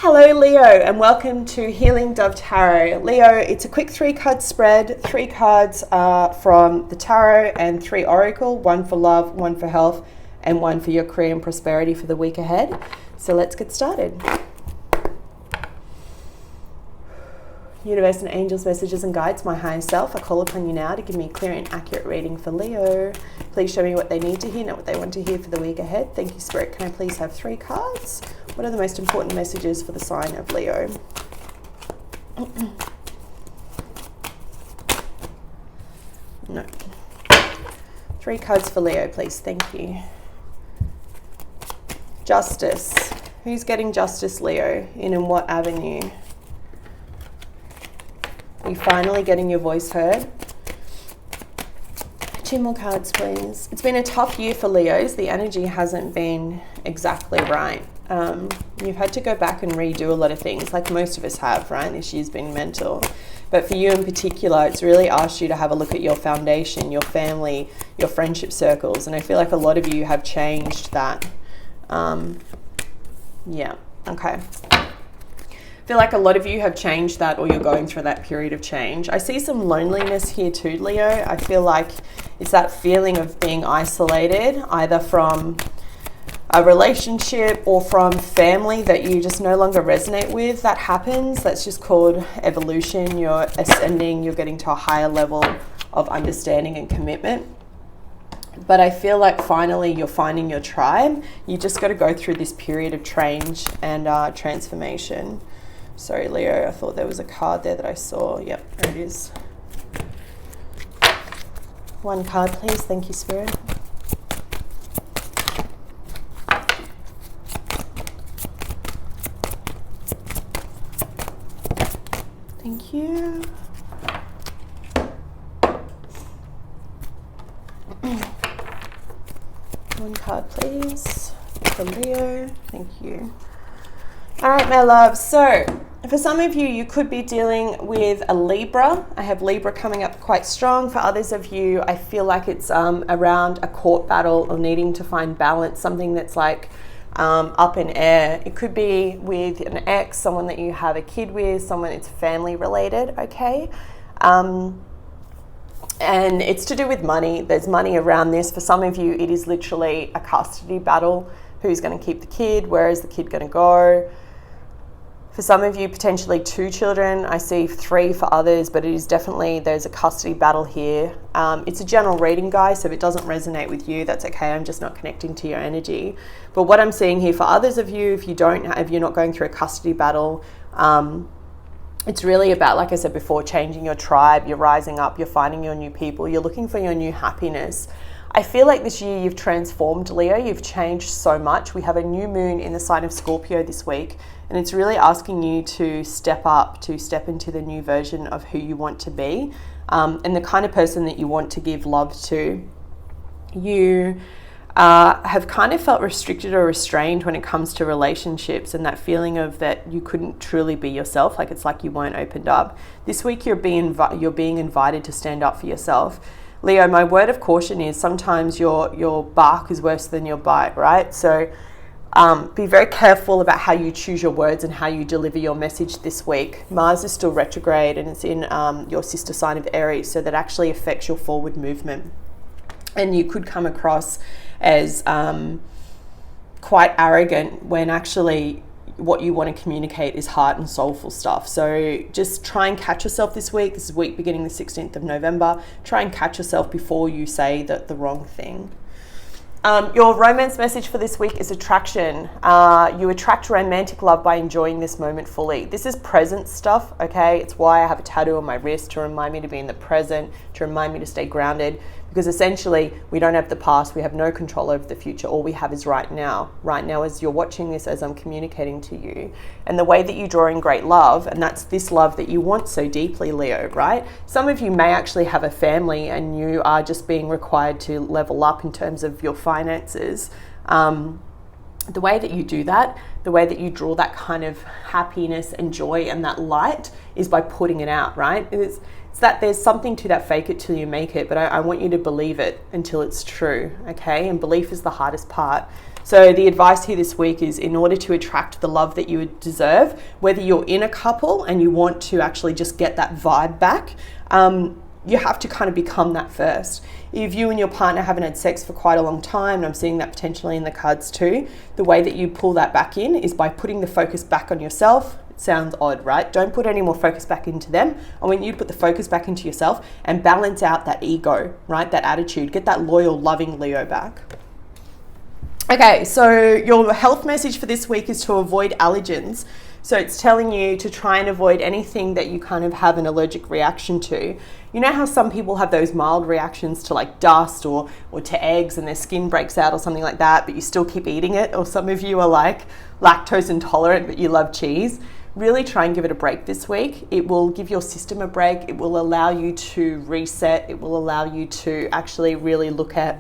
Hello Leo, and welcome to Healing Dove Tarot. Leo, it's a quick 3-card spread. 3 cards are from the tarot and 3 oracle, 1 for love, 1 for health, and 1 for your career and prosperity for the week ahead. So let's get started. Universe and angels, messages and guides, my higher self, I call upon you now to give me a clear and accurate reading for Leo. Please show me what they need to hear, not what they want to hear for the week ahead. Thank you, Spirit. Can I please have 3 cards? What are the most important messages for the sign of Leo? No. 3 cards for Leo, please. Thank you. Justice. Who's getting justice, Leo? In what avenue? Are you finally getting your voice heard? 2 more cards, please. It's been a tough year for Leos. The energy hasn't been exactly right. You've had to go back and redo a lot of things, like most of us have, right? This year's been mental. But for you in particular, it's really asked you to have a look at your foundation, your family, your friendship circles. And I feel like a lot of you have changed that. Yeah, okay. I feel like a lot of you have changed that, or you're going through that period of change. I see some loneliness here too, Leo. I feel like it's that feeling of being isolated, either from a relationship or from family that you just no longer resonate with. That happens. That's just called evolution. You're ascending, you're getting to a higher level of understanding and commitment. But I feel like finally you're finding your tribe. You just got to go through this period of change and transformation. Sorry, Leo, I thought there was a card there that I saw. Yep, there it is. 1 card, please. Thank you, Spirit. Thank you. One card, please, for Leo. Thank you. All right, my love. So for some of you, you could be dealing with a Libra. I have Libra coming up quite strong. For others of you, I feel like it's around a court battle or needing to find balance, something that's like up in air. It could be with an ex, someone that you have a kid with, someone that's family related, okay? And it's to do with money. There's money around this. For some of you, it is literally a custody battle. Who's going to keep the kid? Where is the kid going to go? For some of you, potentially 2 children. I see 3 for others, but it is definitely, there's a custody battle here. It's a general reading, guys, so if it doesn't resonate with you, that's okay. I'm just not connecting to your energy. But what I'm seeing here for others of you, if you're not going through a custody battle, it's really about, like I said before, changing your tribe. You're rising up, you're finding your new people, you're looking for your new happiness. I feel like this year you've transformed, Leo. You've changed so much. We have a new moon in the sign of Scorpio this week, and it's really asking you to step up, to step into the new version of who you want to be, and the kind of person that you want to give love to. You have kind of felt restricted or restrained when it comes to relationships, and that feeling of that you couldn't truly be yourself, like it's like you weren't opened up. This week you're being invited to stand up for yourself. Leo, my word of caution is sometimes your bark is worse than your bite, right? So be very careful about how you choose your words and how you deliver your message this week. Mars is still retrograde and it's in your sister sign of Aries, so that actually affects your forward movement. And you could come across as quite arrogant when actually what you want to communicate is heart and soulful stuff. So just try and catch yourself this week. This is week beginning the 16th of November. Try and catch yourself before you say the wrong thing. Your romance message for this week is attraction. You attract romantic love by enjoying this moment fully. This is present stuff, okay? It's why I have a tattoo on my wrist, to remind me to be in the present, to remind me to stay grounded, because essentially we don't have the past, we have no control over the future. All we have is right now. Right now, as you're watching this, as I'm communicating to you. And the way that you draw in great love, and that's this love that you want so deeply, Leo, right? Some of you may actually have a family and you are just being required to level up in terms of your finances. The way that you do that, the way that you draw that kind of happiness and joy and that light is by putting it out, right? It's that there's something to that fake it till you make it, but I want you to believe it until it's true, okay? And belief is the hardest part. So the advice here this week is, in order to attract the love that you would deserve, whether you're in a couple and you want to actually just get that vibe back, you have to kind of become that first. If you and your partner haven't had sex for quite a long time, and I'm seeing that potentially in the cards too, the way that you pull that back in is by putting the focus back on yourself. It sounds odd, right? Don't put any more focus back into them. I want you to put the focus back into yourself and balance out that ego, right? That attitude. Get that loyal, loving Leo back. Okay, so your health message for this week is to avoid allergens. So it's telling you to try and avoid anything that you kind of have an allergic reaction to. You know how some people have those mild reactions to like dust or to eggs and their skin breaks out or something like that, but you still keep eating it? Or some of you are like lactose intolerant, but you love cheese. Really try and give it a break this week. It will give your system a break. It will allow you to reset. It will allow you to actually really look at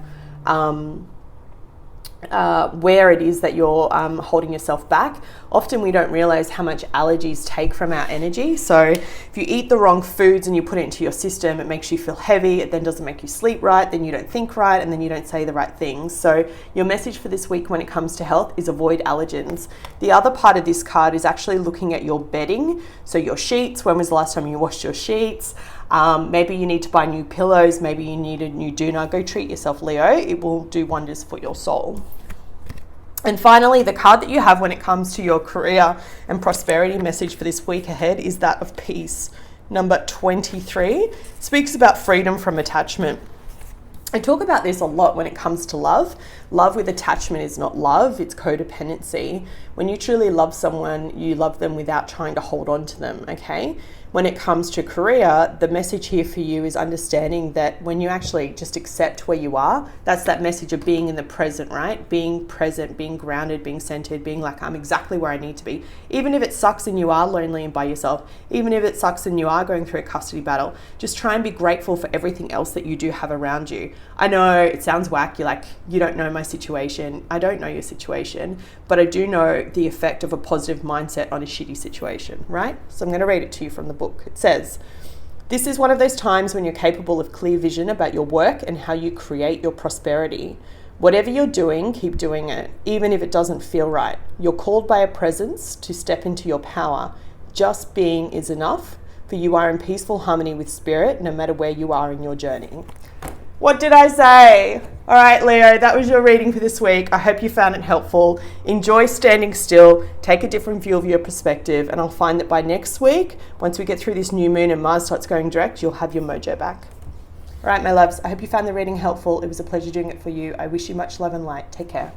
where it is that you're holding yourself back. Often we don't realize how much allergies take from our energy. So if you eat the wrong foods and you put it into your system, it makes you feel heavy. It then doesn't make you sleep right. Then you don't think right, and then you don't say the right things. So your message for this week when it comes to health is avoid allergens. The other part of this card is actually looking at your bedding. So your sheets. When was the last time you washed your sheets? Maybe you need to buy new pillows. Maybe you need a new doona. Go treat yourself, Leo. It will do wonders for your soul. And finally, the card that you have when it comes to your career and prosperity message for this week ahead is that of peace. Number 23 speaks about freedom from attachment. I talk about this a lot when it comes to love. Love with attachment is not love, it's codependency. When you truly love someone, you love them without trying to hold on to them, okay? When it comes to career, the message here for you is understanding that when you actually just accept where you are, that's that message of being in the present, right? Being present, being grounded, being centered, being like, I'm exactly where I need to be. Even if it sucks and you are lonely and by yourself, even if it sucks and you are going through a custody battle, just try and be grateful for everything else that you do have around you. I know it sounds whack, you're like, you don't know my situation. I don't know your situation, but I do know the effect of a positive mindset on a shitty situation, right? So I'm going to read it to you from the book. It says, this is one of those times when you're capable of clear vision about your work and how you create your prosperity. Whatever you're doing, keep doing it, even if it doesn't feel right. You're called by a presence to step into your power. Just being is enough, for you are in peaceful harmony with spirit, no matter where you are in your journey. What did I say? All right, Leo, that was your reading for this week. I hope you found it helpful. Enjoy standing still, take a different view of your perspective, and I'll find that by next week, once we get through this new moon and Mars starts going direct, you'll have your mojo back. All right, my loves, I hope you found the reading helpful. It was a pleasure doing it for you. I wish you much love and light. Take care.